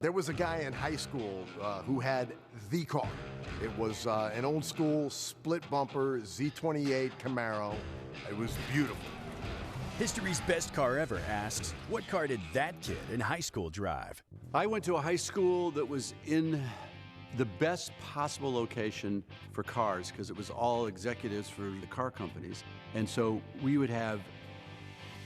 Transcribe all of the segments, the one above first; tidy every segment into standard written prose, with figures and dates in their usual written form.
There was a guy in high school who had the car. It was an old school split bumper Z28 Camaro. It was beautiful. History's Best Car Ever asks, what car did that kid in high school drive? I went to a high school that was in the best possible location for cars because it was all executives for the car companies. And so we would have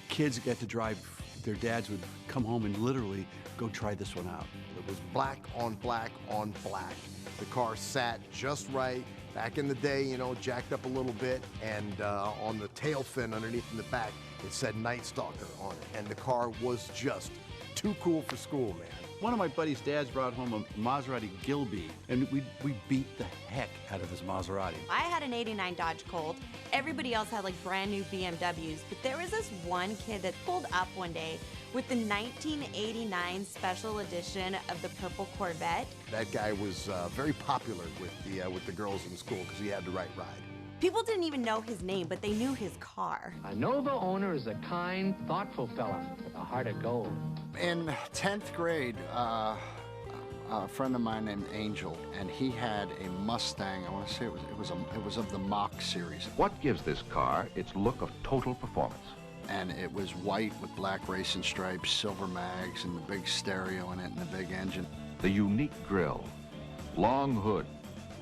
kids get to drive, their dads would come home and literally go try this one out. It was black on black on black. The car sat just right. Back in the day, you know, jacked up a little bit, and on the tail fin underneath in the back, it said Night Stalker on it. And the car was just too cool for school, man. One of my buddy's dads brought home a Maserati Gilby, and we beat the heck out of this Maserati. I had an '89 Dodge Colt. Everybody else had like brand new BMWs, but there was this one kid that pulled up one day with the 1989 special edition of the purple Corvette. That guy was very popular with the girls in school because he had the right ride. People didn't even know his name, but they knew his car. A Nova owner is a kind, thoughtful fella with a heart of gold. In 10th grade, a friend of mine named Angel, and he had a Mustang. I want to say it was of the Mach series. What gives this car its look of total performance? And it was white with black racing stripes, silver mags, and the big stereo in it, and the big engine. The unique grille, long hood,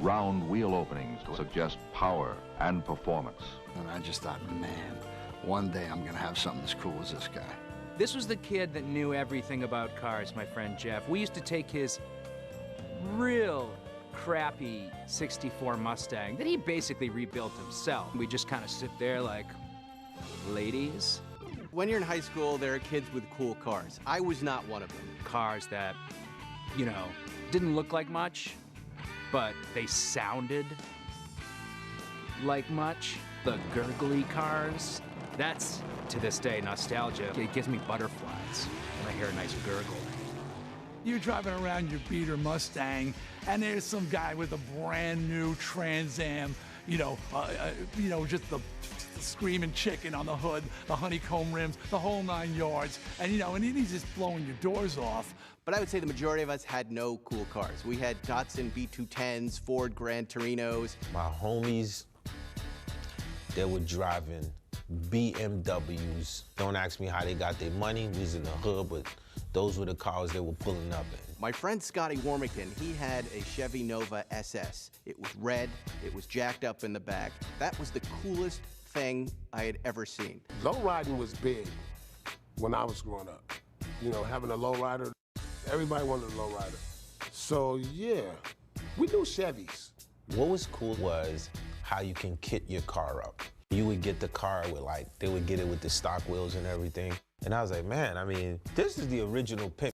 round wheel openings to suggest power and performance. And I just thought, man, one day I'm going to have something as cool as this guy. This was the kid that knew everything about cars, my friend Jeff. We used to take his real crappy '64 Mustang that he basically rebuilt himself. We just kind of sit there like, ladies. When you're in high school, there are kids with cool cars. I was not one of them. Cars that, you know, didn't look like much, but they sounded like much. The gurgly cars, that's, to this day, nostalgia. It gives me butterflies when I hear a nice gurgle. You're driving around your beater Mustang, and there's some guy with a brand new Trans Am, just the screaming chicken on the hood, the honeycomb rims, the whole 9 yards, and he's just blowing your doors off. But I would say the majority of us had no cool cars. We had Datsun B210s, Ford Gran Torinos. My homies, they were driving BMWs. Don't ask me how they got their money. We was in the hood, but those were the cars they were pulling up in. My friend Scotty Warmington, he had a Chevy Nova SS. It was red, it was jacked up in the back. That was the coolest thing I had ever seen. Lowriding was big when I was growing up. You know, having a lowrider, everybody wanted a lowrider. So yeah, we knew Chevys. What was cool was how you can kit your car up. You would get the car with they would get it with the stock wheels and everything. And I was like, man, I mean, this is the original pimp.